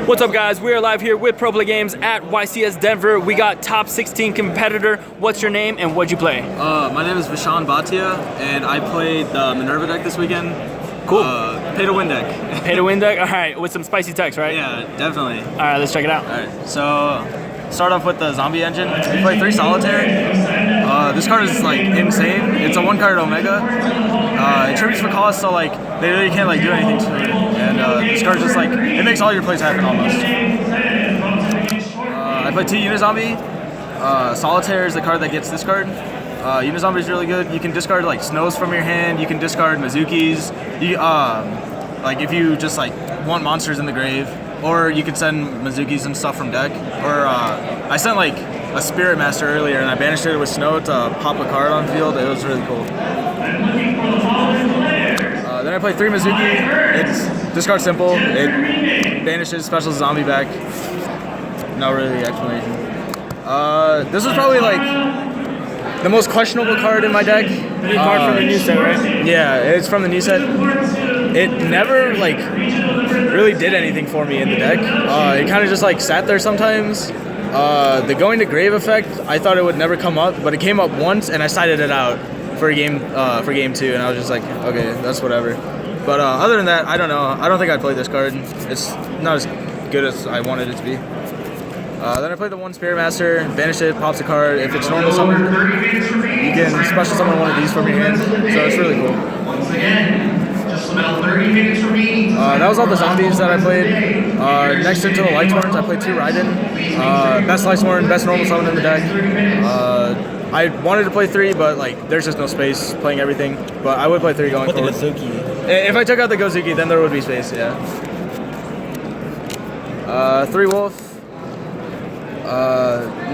What's up, guys? We are live here with Pro Play Games at YCS Denver. We got top 16 competitor. What's your name and what'd you play? My name is Vishon, Bhatia, and I played the Minerva deck this weekend. Cool. Pay to win deck. Pay to win deck? All right, with some spicy text, right? Yeah, definitely. All right, let's check it out. All right, so start off with the zombie engine. We play 3 solitaire. This card is like insane. It's a 1-card Omega. It tributes for cost, so like they really can't like do anything to it. And this card just like it makes all your plays happen almost. I played 2 Unizombie. Solitaire is the card that gets this card. Unizombie is really good. You can discard like Snows from your hand. You can discard Mizukis. You, like if you just like want monsters in the grave, or you could send Mizukis and stuff from deck. Or I sent like a Spirit Master earlier, and I banished it with Snow to pop a card on field. It was really cool. Then I played 3 Mizuki. This card's simple. It banishes special zombie back. No really explanation. This was probably like the most questionable card in my deck. New card from the new set, right? Yeah, it's from the new set. It never like really did anything for me in the deck. It kind of just like sat there sometimes. The going to grave effect, I thought it would never come up, but it came up once, and I sided it out for game 2, and I was just like, okay, that's whatever. But other than that, I don't know. I don't think I'd play this card. It's not as good as I wanted it to be. Then I played the 1 Spirit Master, banish it, pops a card. If it's normal summon, you can special summon one of these from your hand. So it's really cool. Once again, just about 30 minutes remaining. That was all the zombies that I played. Next into the Lightsworns, I played 2 Raiden. Best Lightsworn, best normal summon in the deck. I wanted to play 3, but like there's just no space playing everything. But I would play 3 going forward. With the Gozuki. If I took out the Gozuki, then there would be space, yeah. 3 Wolf.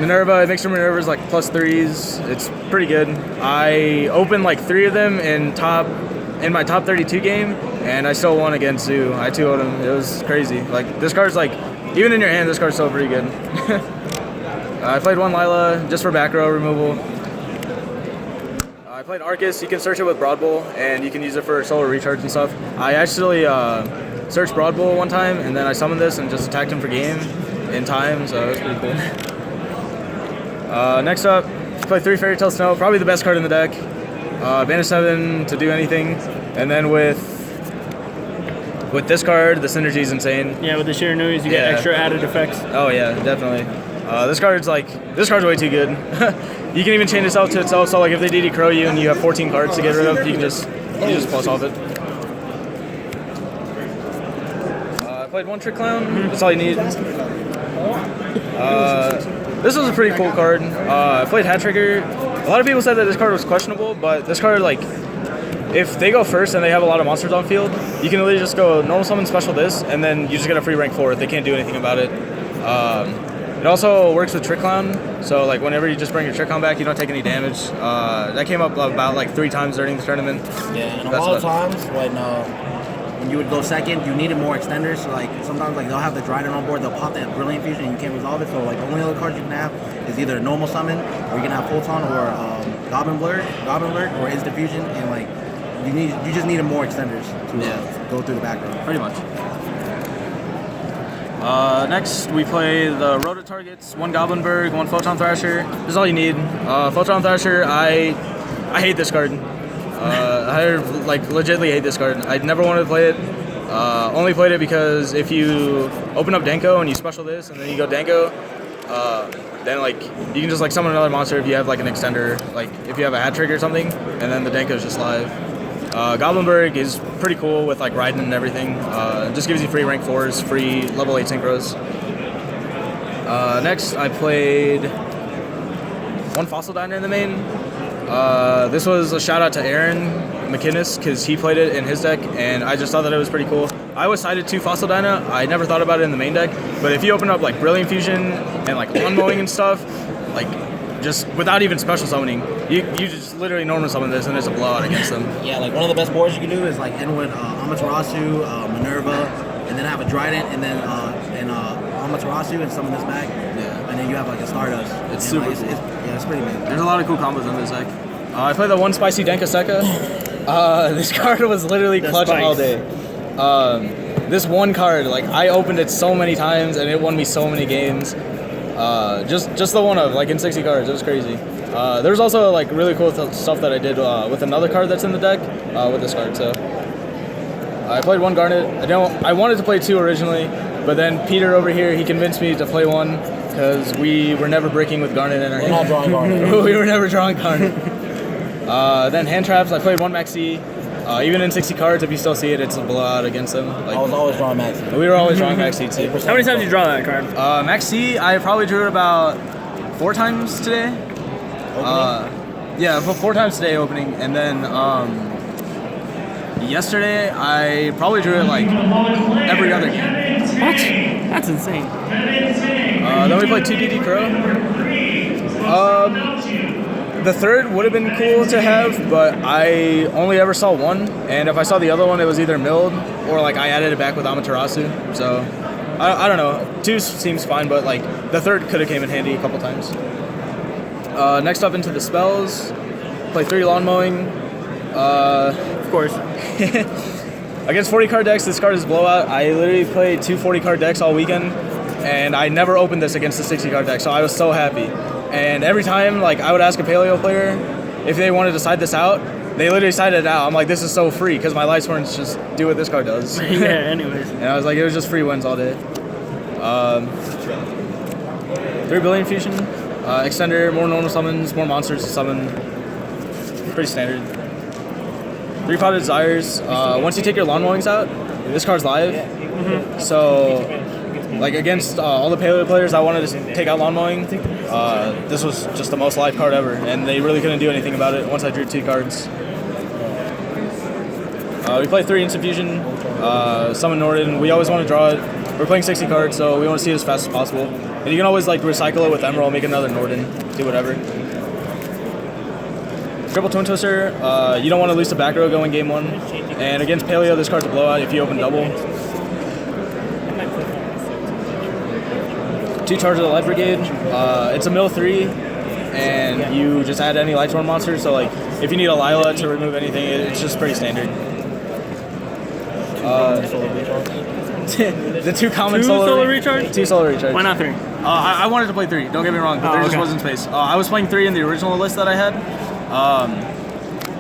Minerva, Mixture Minerva is like +3s. It's pretty good. I opened like 3 of them in my top 32 game, and I still won against Zoo. I 2-0'd him. It was crazy. Like this card's like, even in your hand, this card's still pretty good. I played 1 Lila just for back row removal. I played Arcus. You can search it with Broad Bowl, and you can use it for solar recharge and stuff. I actually searched Broad Bowl one time, and then I summoned this and just attacked him for game in time, so it was pretty cool. Next up, play 3 Fairy Tale Snow, probably the best card in the deck. Banish 7 to do anything, and then with this card, the synergy is insane. Yeah, with the sheer noise, you get extra added effects. Oh yeah, definitely. This card's way too good. You can even chain this out to itself, so like if they DD Crow you and you have 14 cards to get rid of, you just plus off it. I played 1 Trick Clown, that's all you need. This was a pretty cool card. I played Hat Trigger. A lot of people said that this card was questionable, but this card, like, if they go first and they have a lot of monsters on field, you can literally just go normal summon special this, and then you just get a free rank 4. They can't do anything about it. It also works with Trick Clown, so like whenever you just bring your Trick Clown back, you don't take any damage. That came up about like 3 times during the tournament. Yeah, and a lot of times when you would go second, you needed more extenders. So like sometimes like they'll have the Dryden on board, they'll pop that Brilliant Fusion, and you can't resolve it. So like the only other cards you can have is either a normal summon, or you can have Photon, or Goblin Alert, or Instant Fusion, and like you just needed more extenders to go through the background. Pretty much. Next, we play the Rota targets, 1 Goblinberg, 1 Photon Thrasher. This is all you need. Photon Thrasher, I hate this card. I like legitimately hate this card. I never wanted to play it. Only played it because if you open up Denko and you special this and then you go Denko, then like you can just like summon another monster if you have like an extender, like if you have a Hat Trick or something, and then the Denko is just live. Goblinberg is pretty cool with like Raiden and everything. It just gives you free rank 4s, free level 8 synchros. Next, I played 1 Fossil Diner in the main. This was a shout out to Aaron McInnes because he played it in his deck, and I just thought that it was pretty cool. I was sided 2 Fossil Dyna. I never thought about it in the main deck, but if you open up like Brilliant Fusion and like lawn mowing and stuff, like just without even special summoning, you just literally normal summon this and it's a blowout against them. Yeah, like one of the best boards you can do is like end with Amaterasu, Minerva, and then have a Trident, and then Amaterasu and summon this back. Yeah. And then you have like a Stardust. It's super cool. It's pretty big. There's a lot of cool combos in this deck. I played the 1 Spicy Denkaseka. This card was literally clutch all day. this one card, like I opened it so many times and it won me so many games. Just the one of like in 60 cards, it was crazy. There's also like really cool stuff that I did with another card that's in the deck with this card. So I played one Garnet. I wanted to play two originally, but then Peter over here, he convinced me to play one because we were never breaking with Garnet in our hand. We're not drawing Garnet. We were never drawing Garnet. Then hand traps. I played one Maxi. Even in 60 cards, if you still see it, it's a blowout against them. Like, I was always drawing Maxi. we were always drawing Maxi too. How many times did you draw that card? Maxi, I probably drew it about 4 times today. Yeah, 4 times today opening, and then yesterday I probably drew it like every other game. What? That's insane. Then we played 2 DD Crow. The third would have been cool to have, but I only ever saw one, and if I saw the other one, it was either milled or like I added it back with Amaterasu. So I don't know. 2 seems fine, but like the third could have came in handy a couple times. Next up into the spells, play 3 lawn mowing. Of course. Against 40 card decks, this card is blowout. I literally played 2 40 card decks all weekend, and I never opened this against the 60 card deck, so I was so happy. And every time, like, I would ask a Paleo player if they wanted to side this out, they literally sided it out. I'm like, this is so free, because my Lightsworns just do what this card does. Yeah, anyways. And I was like, it was just free wins all day. 3 Billion Fusion, Extender, more normal summons, more monsters to summon. Pretty standard. 3 Potted Desires. Once you take your lawn mowings out, this card's live. So, like against all the Paleo players, I wanted to take out lawn mowing. This was just the most live card ever, and they really couldn't do anything about it once I drew 2 cards. We play 3 Instant Fusion, Summon Norden. We always want to draw it. We're playing 60 cards, so we want to see it as fast as possible. And you can always like recycle it with Emerald, make another Norden, do whatever. Triple Twin Twister, you don't want to lose the back row going game 1. And against Paleo, this card's a blowout if you open double. 2 Charge of the Light Brigade. It's a mill 3, and you just add any Lightsworn monster. So like, if you need a Lila to remove anything, it's just pretty standard. The 2 common 2 solar recharge? 2 solar recharge. Why not 3? I wanted to play 3. Don't get me wrong, but there just wasn't space. I was playing 3 in the original list that I had.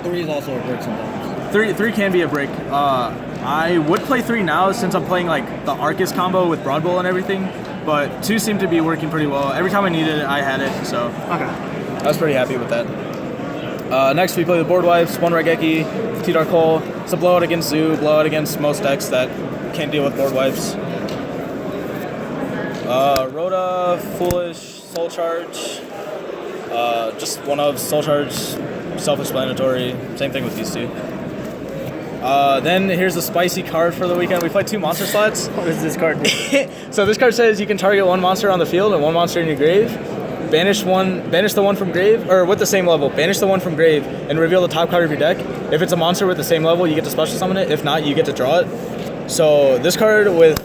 3 is also a brick sometimes. 3 can be a break. I would play 3 now since I'm playing like the Arcus combo with Broad Bowl and everything, but 2 seemed to be working pretty well. Every time I needed it, I had it, so Okay. I was pretty happy with that. Next, we play the Board Wipes, 1 Regeki, 2 Dark Hole. It's a blowout against Zoo, blowout against most decks that can't deal with Board Wipes. Rhoda, Foolish, Soul Charge. Just one of Soul Charge, self-explanatory. Same thing with these 2. Then here's the spicy card for the weekend. We played 2 monster slots. What does this card do? So this card says you can target 1 monster on the field and 1 monster in your grave. Banish the one from grave, or with the same level. Banish the one from grave and reveal the top card of your deck. If it's a monster with the same level, you get to special summon it. If not, you get to draw it. So this card with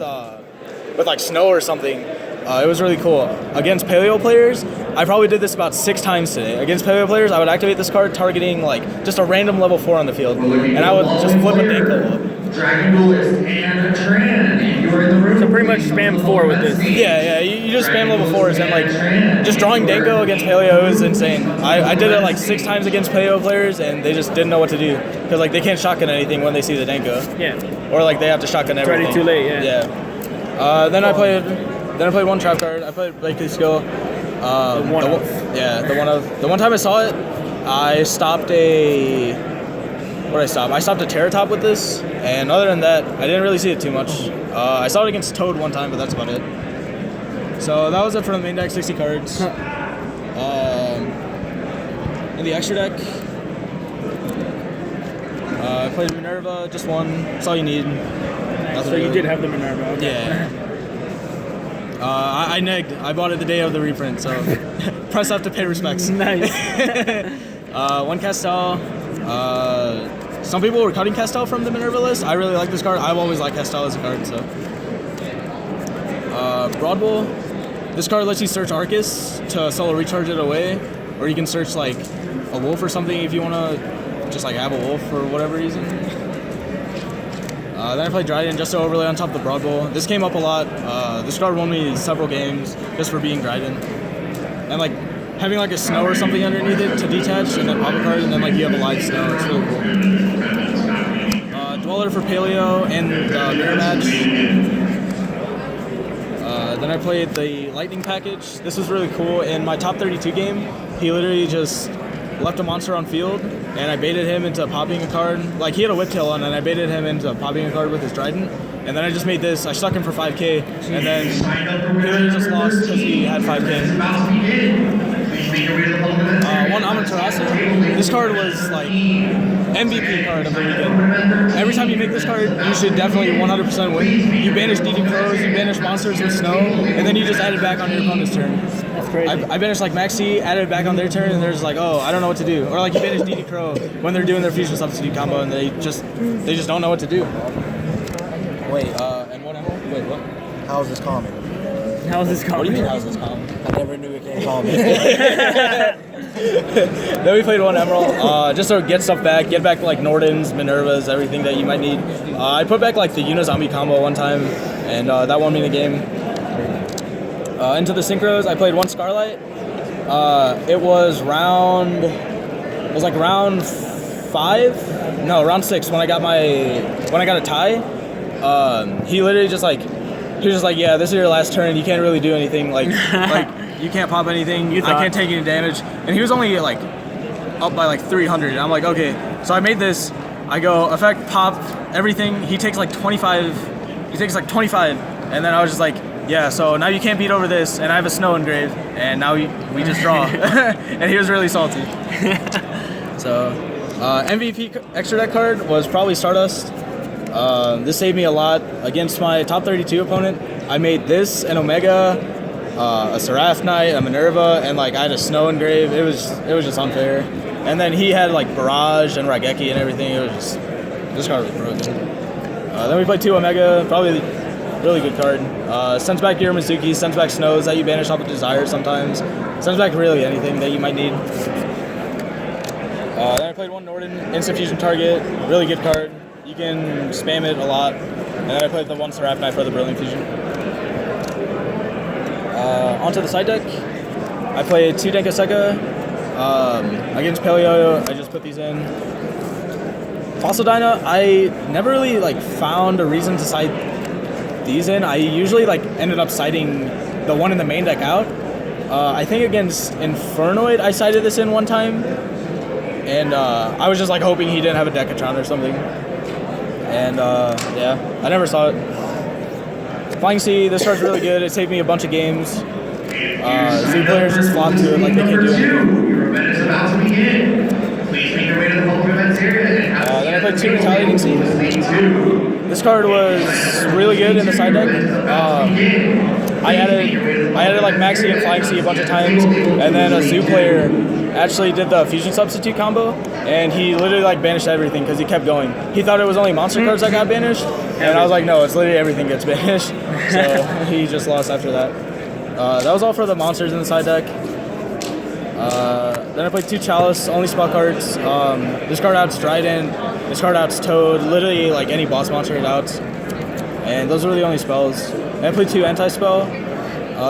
like snow or something, it was really cool. Against Paleo players, I probably did this about 6 times today. Against Paleo players, I would activate this card targeting like just a random level 4 on the field, and I would just flip a Danko up. Dragon Duelist and Tran, you are in the room. So pretty much spam 4 with this. Yeah, you just spam level 4s, and like just drawing Danko against Paleo is insane. I did it like 6 times against Paleo players, and they just didn't know what to do because like they can't shotgun anything when they see the Danko. Yeah. Or like they have to shotgun everything. It's already too late, yeah. Yeah. Then I played 1 trap card. I played Blakely Skill. The one time I saw it, I stopped a Terratop with this, and other than that, I didn't really see it too much. I saw it against Toad one time, but that's about it. So that was it for the main deck, 60 cards. In the extra deck, I played Minerva, just 1. That's all you need. So you did have the Minerva. Okay. Yeah. I negged. I bought it the day of the reprint, so press F to pay respects. Nice. 1 Castel. Some people were cutting Castel from the Minerva list. I really like this card. I've always liked Castel as a card, so. Broad Bowl. This card lets you search Arcus to solo recharge it away, or you can search like a wolf or something if you want to just like have a wolf for whatever reason. Then I played Dryden just to overlay on top of the Broad Bowl. This came up a lot. This card won me several games just for being Dryden. And like having like a snow or something underneath it to detach and then pop a card and then like you have a live snow. It's really cool. Dweller for Paleo and Mirror Match. Then I played the Lightning package. This was really cool. In my top 32 game, he literally just left a monster on field, and I baited him into popping a card. Like, he had a Whiptail on, and I baited him into popping a card with his Trident. And then I just made this. I stuck him for 5K, and then he literally just lost because he had 5K. One Amaterasu. This card was like MVP card of the weekend. Every time you make this card, you should definitely 100% win. You banish DD Crows, you banish monsters with snow, and then you just add it back on your opponent's turn. That's crazy. I banished like Maxi, added it back on their turn, and they're just like, oh, I don't know what to do. Or like you banish DD Crow when they're doing their fusion substitute combo, and they just don't know what to do. Wait, And what Emerald? Wait, what? how's this common? How's this coming? What do you mean, how's this calm? I never knew it came common. Then we played one Emerald, just to get stuff back, get back like Nordens, Minervas, everything that you might need. I put back like the Unizombie combo one time, and that won me the game. Into the Synchros, I played one Scarlight. It was round 5? No, round 6 when I got a tie. He literally just like, he was just like, yeah, this is your last turn. You can't really do anything. Like you can't pop anything. I can't take any damage. And he was only like up by like 300. And I'm like, okay. So I made this. I go effect, pop, everything. He takes like 25. And then I was just like, yeah. So now you can't beat over this. And I have a snow engrave. And now we just draw. And he was really salty. So MVP extra deck card was probably Stardust. This saved me a lot against my top 32 opponent. I made this, an Omega, a Seraph Knight, a Minerva, and like I had a Snow engrave. It was just unfair. And then he had like Barrage and Raigeki and everything. It was just, this card was broken. Then we played 2 Omega, probably really good card. Sends back your Mizuki, sends back Snows that you banish off with Desire sometimes. Sends back really anything that you might need. Then I played one Norden, instant fusion target, really good card. You can spam it a lot. And then I played the one Seraph Knight for the Brilliant Fusion. Onto the side deck, I played 2 Denkaseka. Against Paleo, I just put these in. Fossil Dyna, I never really like found a reason to side these in. I usually like ended up siding the one in the main deck out. I think against Infernoid, I sided this in one time. And I was just like hoping he didn't have a Decatron or something. And yeah, I never saw it. Flying Sea, this card's really good. It saved me a bunch of games. Z players just flop to it like they can't do anything. Your event is about to begin. Please make your way to the public events area. Then I played 2 Retaliating Sea. This card was really good in the side deck. I added like Maxi and Flying Sea a bunch of times, and then a Zoo player actually did the Fusion Substitute combo, and he literally like banished everything because he kept going. He thought it was only monster cards that got banished, and I was like, no, it's literally everything gets banished. So he just lost after that. That was all for the monsters in the side deck. Then I played 2 Chalice, only spell cards. This card outs Trident, this card outs Toad, literally like any boss monster it outs. And those were the only spells. And I played 2 anti-spell.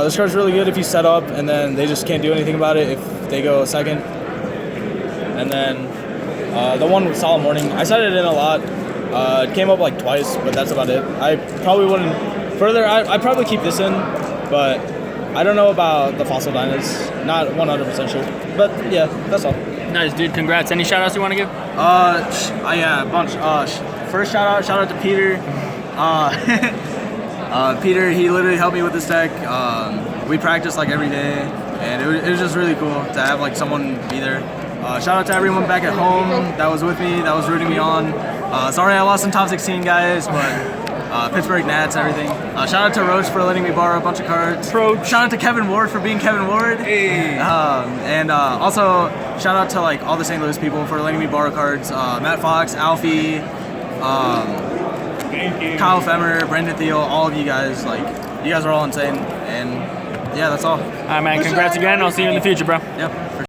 This card's really good if you set up and then they just can't do anything about it if they go second. And then the one with Solemn Warning, I set it in a lot. It came up like twice, but that's about it. I probably wouldn't further. I'd probably keep this in, but I don't know about the Fossil Dynas. Not 100% sure. But yeah, that's all. Nice, dude. Congrats. Any shout outs you want to give? Yeah, a bunch. First shout out to Peter. Peter, he literally helped me with this deck. We practiced like every day, and it was just really cool to have like someone be there. Shout out to everyone back at home that was with me, that was rooting me on. Sorry I lost in top 16, guys, but Pittsburgh Nats, everything. Shout out to Roach for letting me borrow a bunch of cards. Shout out to Kevin Ward for being Kevin Ward. Hey. And also shout out to like all the St. Louis people for letting me borrow cards. Matt Fox, Alfie, Kyle Femmer, Brendan Thiel, all of you guys. Like, you guys are all insane. And yeah, that's all. All right, man. Congrats again. I'll see you in the future, bro. Yep.